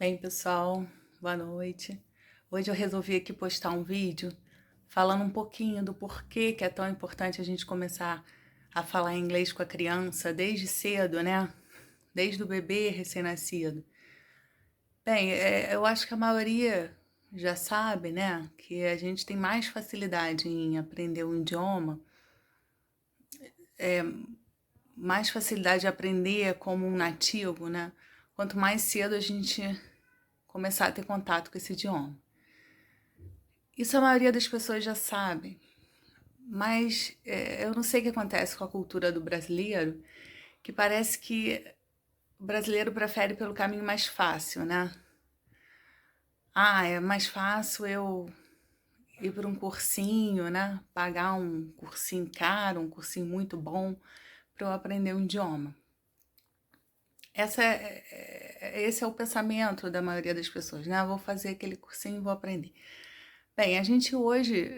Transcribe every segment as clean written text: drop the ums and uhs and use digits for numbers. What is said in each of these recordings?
Bem, pessoal, boa noite. Hoje eu resolvi aqui postar um vídeo falando um pouquinho do porquê que é tão importante a gente começar a falar inglês com a criança desde cedo, né? Desde o bebê recém-nascido. Bem, eu acho que a maioria já sabe, né, que a gente tem mais facilidade em aprender um idioma, mais facilidade de aprender como um nativo, né? Quanto mais cedo a gente começar a ter contato com esse idioma. Isso a maioria das pessoas já sabe, mas eu não sei o que acontece com a cultura do brasileiro, que parece que o brasileiro prefere pelo caminho mais fácil, né? Ah, é mais fácil eu ir para um cursinho, né? Pagar um cursinho caro, um cursinho muito bom para eu aprender um idioma. Esse é o pensamento da maioria das pessoas, né? Eu vou fazer aquele cursinho e vou aprender. Bem, a gente hoje,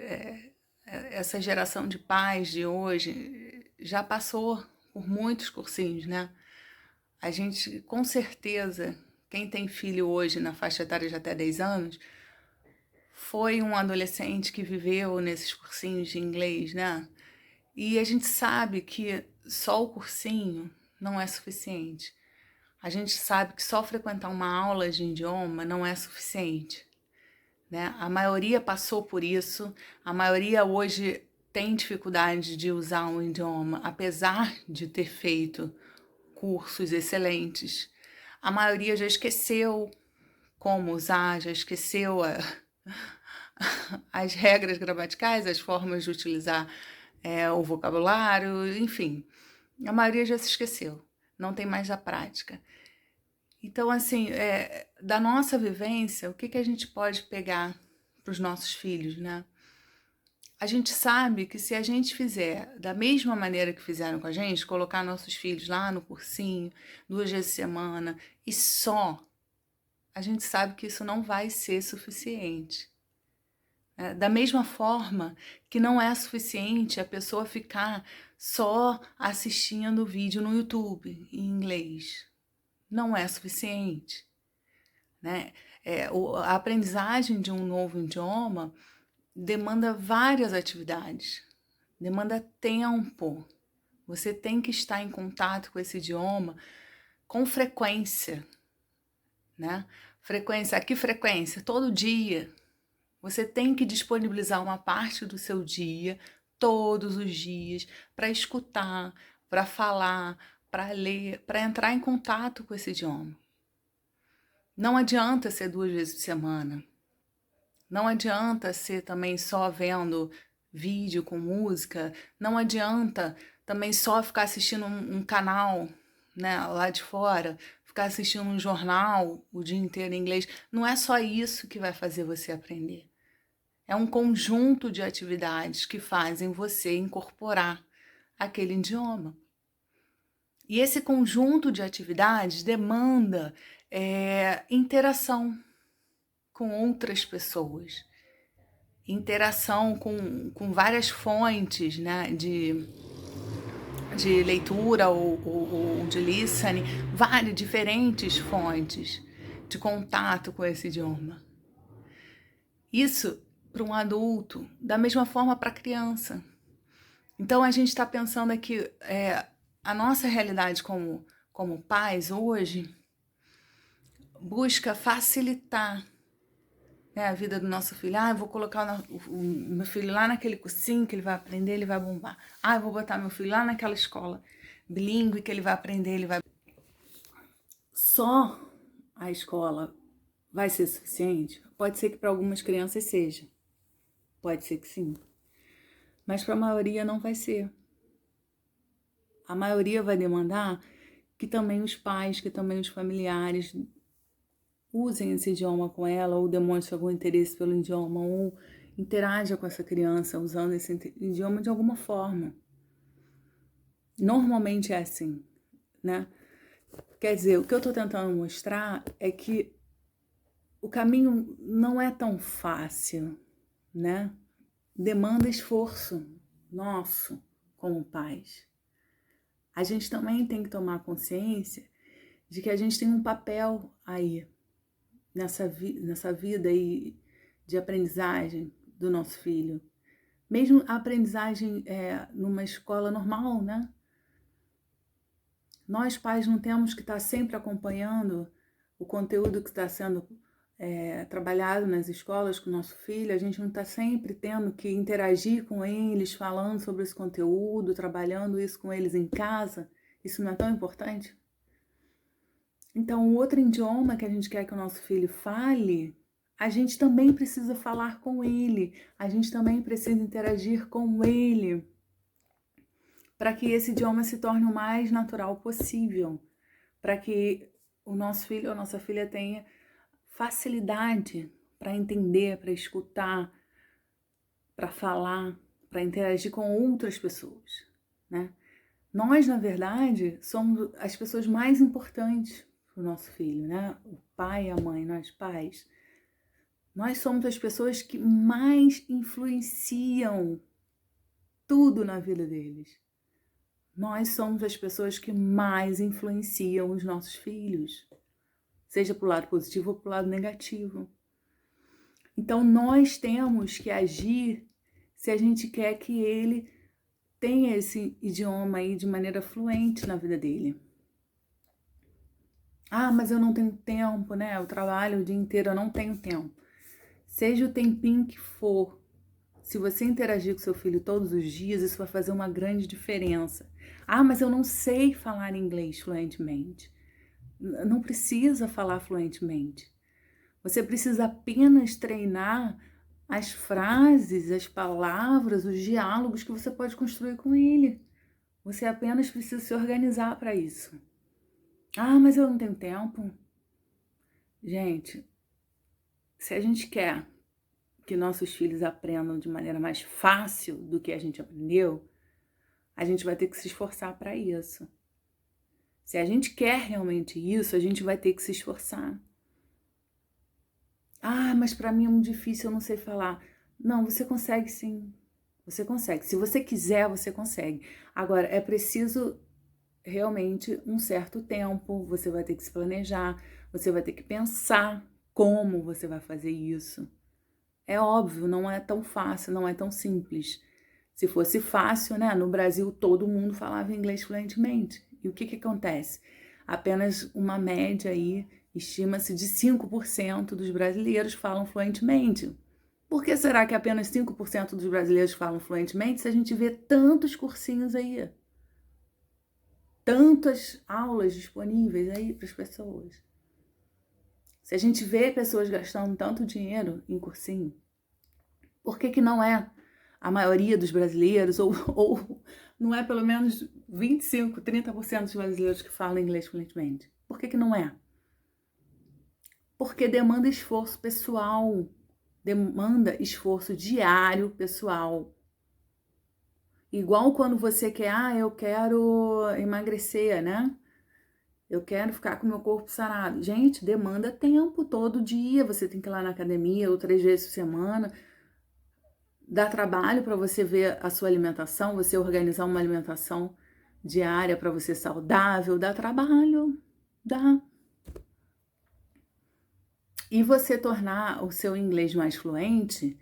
essa geração de pais de hoje, já passou por muitos cursinhos, né? A gente, com certeza, quem tem filho hoje na faixa etária de até 10 anos, foi um adolescente que viveu nesses cursinhos de inglês, né? E a gente sabe que só o cursinho não é suficiente. A gente sabe que só frequentar uma aula de idioma não é suficiente, né? A maioria passou por isso, a maioria hoje tem dificuldade de usar um idioma, apesar de ter feito cursos excelentes. A maioria já esqueceu como usar, já esqueceu as regras gramaticais, as formas de utilizar o vocabulário, enfim. A maioria já se esqueceu, não tem mais a prática. Então, assim, da nossa vivência, o que a gente pode pegar para os nossos filhos, né? A gente sabe que se a gente fizer da mesma maneira que fizeram com a gente, colocar nossos filhos lá no cursinho, 2 vezes por semana, e só, a gente sabe que isso não vai ser suficiente. Da mesma forma que não é suficiente a pessoa ficar só assistindo vídeo no YouTube em inglês. Não é suficiente, né? A aprendizagem de um novo idioma demanda várias atividades, demanda tempo. Você tem que estar em contato com esse idioma com frequência, né? Frequência, que frequência? Todo dia. Você tem que disponibilizar uma parte do seu dia, todos os dias, para escutar, para falar, para ler, para entrar em contato com esse idioma. Não adianta ser 2 vezes por semana. Não adianta ser também só vendo vídeo com música. Não adianta também só ficar assistindo um canal, né, lá de fora, ficar assistindo um jornal o dia inteiro em inglês. Não é só isso que vai fazer você aprender. É um conjunto de atividades que fazem você incorporar aquele idioma. E esse conjunto de atividades demanda interação com outras pessoas, interação com várias fontes, né, de leitura ou de listening, várias diferentes fontes de contato com esse idioma. Isso para um adulto, da mesma forma para a criança. Então a gente está pensando aqui, a nossa realidade como pais hoje busca facilitar, né, a vida do nosso filho. Ah, eu vou colocar o meu filho lá naquele cursinho que ele vai aprender, ele vai bombar. Ah, eu vou botar meu filho lá naquela escola bilíngue que ele vai aprender, ele vai... Só a escola vai ser suficiente? Pode ser que para algumas crianças seja. Pode ser que sim. Mas para a maioria não vai ser. A maioria vai demandar que também os pais, que também os familiares usem esse idioma com ela, ou demonstrem algum interesse pelo idioma, ou interaja com essa criança usando esse idioma de alguma forma. Normalmente é assim, né? Quer dizer, o que eu estou tentando mostrar é que o caminho não é tão fácil, né? Demanda esforço nosso como pais. A gente também tem que tomar consciência de que a gente tem um papel aí, nessa vida aí de aprendizagem do nosso filho. Mesmo a aprendizagem numa escola normal, né? Nós, pais, não temos que estar sempre acompanhando o conteúdo que está sendo trabalhado nas escolas com o nosso filho. A gente não está sempre tendo que interagir com eles, falando sobre esse conteúdo, trabalhando isso com eles em casa. Isso não é tão importante? Então, o outro idioma que a gente quer que o nosso filho fale, a gente também precisa falar com ele, a gente também precisa interagir com ele, para que esse idioma se torne o mais natural possível, para que o nosso filho ou a nossa filha tenha facilidade para entender, para escutar, para falar, para interagir com outras pessoas, né? Nós, na verdade, somos as pessoas mais importantes para o nosso filho, né? O pai, a mãe, nós pais. Nós somos as pessoas que mais influenciam tudo na vida deles. Nós somos as pessoas que mais influenciam os nossos filhos, seja para o lado positivo ou para o lado negativo. Então, nós temos que agir se a gente quer que ele tenha esse idioma aí de maneira fluente na vida dele. Ah, mas eu não tenho tempo, né? Eu trabalho o dia inteiro, eu não tenho tempo. Seja o tempinho que for, se você interagir com seu filho todos os dias, isso vai fazer uma grande diferença. Ah, mas eu não sei falar inglês fluentemente. Não precisa falar fluentemente. Você precisa apenas treinar as frases, as palavras, os diálogos que você pode construir com ele. Você apenas precisa se organizar para isso. Ah, mas eu não tenho tempo. Gente, se a gente quer que nossos filhos aprendam de maneira mais fácil do que a gente aprendeu, a gente vai ter que se esforçar para isso. Se a gente quer realmente isso, a gente vai ter que se esforçar. Ah, mas para mim é muito difícil, eu não sei falar. Não, você consegue sim. Você consegue. Se você quiser, você consegue. Agora, é preciso realmente um certo tempo, você vai ter que se planejar, você vai ter que pensar como você vai fazer isso. É óbvio, não é tão fácil, não é tão simples. Se fosse fácil, né? No Brasil todo mundo falava inglês fluentemente. E o que acontece? Apenas uma média aí, estima-se de 5% dos brasileiros falam fluentemente. Por que será que apenas 5% dos brasileiros falam fluentemente se a gente vê tantos cursinhos aí? Tantas aulas disponíveis aí para as pessoas. Se a gente vê pessoas gastando tanto dinheiro em cursinho, por que não é a maioria dos brasileiros, ou não é pelo menos 25, 30% dos brasileiros que falam inglês fluentemente? Por que não é? Porque demanda esforço pessoal, demanda esforço diário pessoal. Igual quando você quer, eu quero emagrecer, né? Eu quero ficar com o meu corpo sarado. Gente, demanda tempo todo dia. Você tem que ir lá na academia ou 3 vezes por semana. Dá trabalho para você ver a sua alimentação, você organizar uma alimentação diária para você saudável. Dá trabalho, dá. E você tornar o seu inglês mais fluente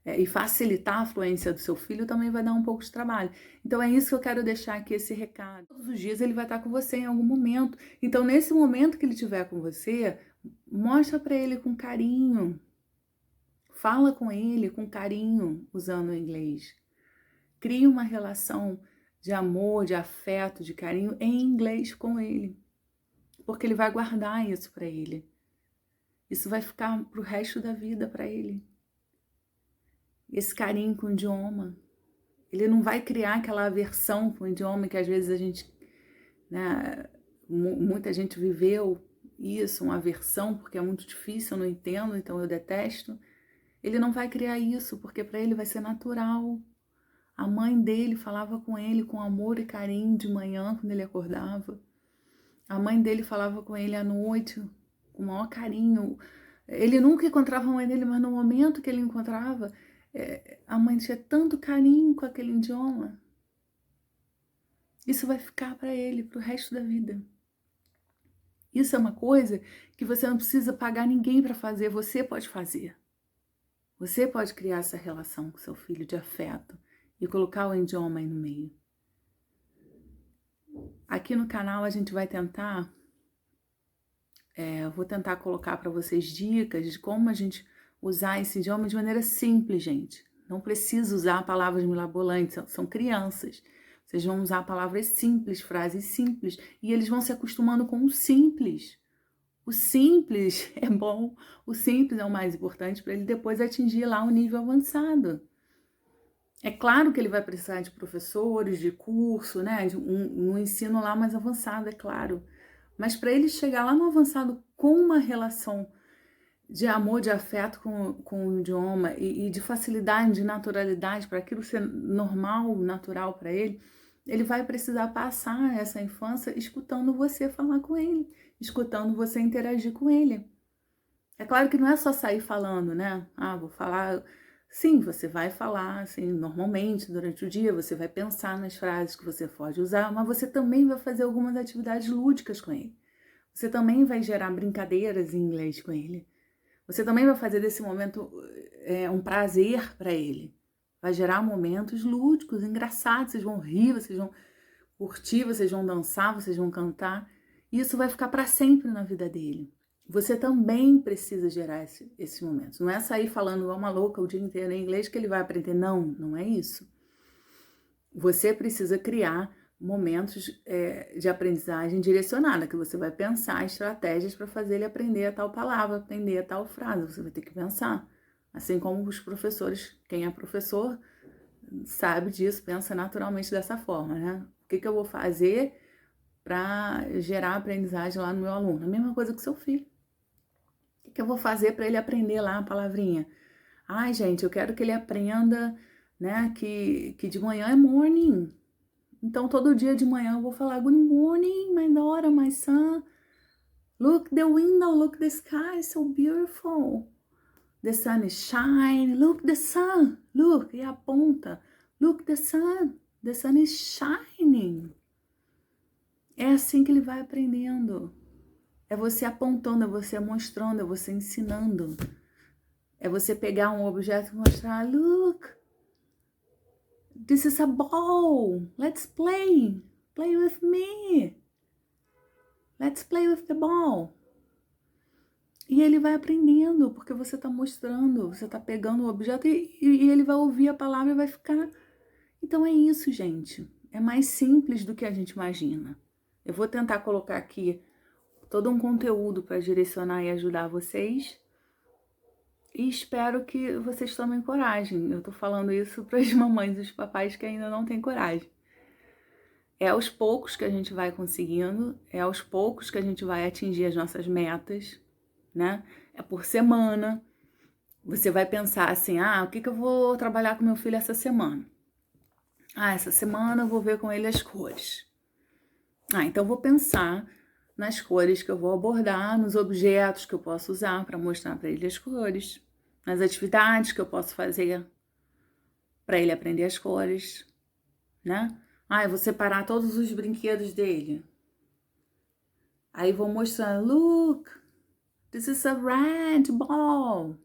e facilitar a fluência do seu filho também vai dar um pouco de trabalho. Então é isso que eu quero deixar aqui, esse recado. Todos os dias ele vai estar com você em algum momento. Então nesse momento que ele estiver com você, mostra para ele com carinho. Fala com ele com carinho, usando o inglês. Crie uma relação de amor, de afeto, de carinho em inglês com ele. Porque ele vai guardar isso para ele. Isso vai ficar pro resto da vida para ele. Esse carinho com o idioma. Ele não vai criar aquela aversão com o idioma que às vezes a gente, né, muita gente viveu isso, uma aversão, porque é muito difícil, eu não entendo, então eu detesto. Ele não vai criar isso, porque para ele vai ser natural. A mãe dele falava com ele com amor e carinho de manhã, quando ele acordava. A mãe dele falava com ele à noite, com o maior carinho. Ele nunca encontrava a mãe dele, mas no momento que ele encontrava, a mãe tinha tanto carinho com aquele idioma. Isso vai ficar para ele, para o resto da vida. Isso é uma coisa que você não precisa pagar ninguém para fazer, você pode fazer. Você pode criar essa relação com seu filho de afeto e colocar o idioma aí no meio. Aqui no canal a gente vai tentar, vou tentar colocar para vocês dicas de como a gente usar esse idioma de maneira simples, gente. Não precisa usar palavras mirabolantes, são crianças. Vocês vão usar palavras simples, frases simples, e eles vão se acostumando com o simples. O simples é bom, o simples é o mais importante para ele depois atingir lá o nível avançado. É claro que ele vai precisar de professores, de curso, né? De um ensino lá mais avançado, é claro. Mas para ele chegar lá no avançado com uma relação de amor, de afeto com o idioma e de facilidade, de naturalidade, para aquilo ser normal, natural para ele, ele vai precisar passar essa infância escutando você falar com ele, escutando você interagir com ele. É claro que não é só sair falando, né? Ah, vou falar. Sim, você vai falar, assim, normalmente, durante o dia, você vai pensar nas frases que você pode usar, mas você também vai fazer algumas atividades lúdicas com ele. Você também vai gerar brincadeiras em inglês com ele. Você também vai fazer desse momento um prazer para ele. Vai gerar momentos lúdicos, engraçados, vocês vão rir, vocês vão curtir, vocês vão dançar, vocês vão cantar. E isso vai ficar para sempre na vida dele. Você também precisa gerar esses momentos. Não é sair falando igual uma louca o dia inteiro em inglês que ele vai aprender. Não, não é isso. Você precisa criar momentos de aprendizagem direcionada, que você vai pensar estratégias para fazer ele aprender a tal palavra, aprender a tal frase. Você vai ter que pensar. Assim como os professores, quem é professor sabe disso, pensa naturalmente dessa forma, né? O que eu vou fazer para gerar aprendizagem lá no meu aluno? A mesma coisa com seu filho. O que eu vou fazer para ele aprender lá a palavrinha? Ai, gente, eu quero que ele aprenda, né, que de manhã é morning. Então, todo dia de manhã eu vou falar good morning, my daughter, my son. Look the window, look the sky, so beautiful. The sun is shining. Look the sun. Look, e aponta. Look the sun is shining. É assim que ele vai aprendendo. É você apontando, é você mostrando, é você ensinando. É você pegar um objeto e mostrar, look, this is a ball, let's play with me. Let's play with the ball. E ele vai aprendendo, porque você está mostrando, você está pegando o objeto e ele vai ouvir a palavra e vai ficar. Então é isso, gente. É mais simples do que a gente imagina. Eu vou tentar colocar aqui todo um conteúdo para direcionar e ajudar vocês. E espero que vocês tomem coragem. Eu tô falando isso para as mamães e os papais que ainda não têm coragem. É aos poucos que a gente vai conseguindo, é aos poucos que a gente vai atingir as nossas metas, né? É por semana. Você vai pensar assim, o que eu vou trabalhar com meu filho essa semana? Essa semana eu vou ver com ele as cores. Então eu vou pensar nas cores que eu vou abordar, nos objetos que eu posso usar para mostrar para ele as cores, nas atividades que eu posso fazer para ele aprender as cores, né? Eu vou separar todos os brinquedos dele. Aí vou mostrar, look, this is a red ball.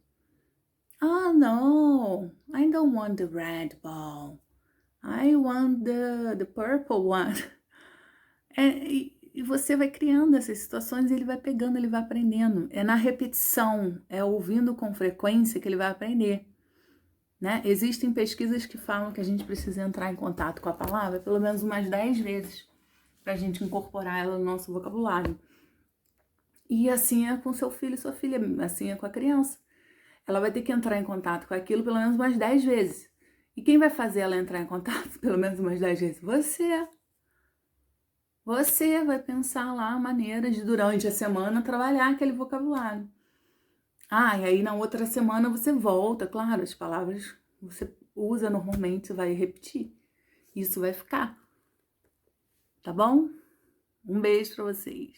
Oh, no, I don't want the red ball. I want the purple one. E você vai criando essas situações e ele vai pegando, ele vai aprendendo. É na repetição, é ouvindo com frequência que ele vai aprender. Né? Existem pesquisas que falam que a gente precisa entrar em contato com a palavra pelo menos umas 10 vezes para a gente incorporar ela no nosso vocabulário. E assim é com seu filho e sua filha, assim é com a criança. Ela vai ter que entrar em contato com aquilo pelo menos umas 10 vezes. E quem vai fazer ela entrar em contato pelo menos umas 10 vezes? Você. Você vai pensar lá maneiras de, durante a semana, trabalhar aquele vocabulário. E aí na outra semana você volta, claro, as palavras você usa normalmente, você vai repetir. Isso vai ficar. Tá bom? Um beijo pra vocês.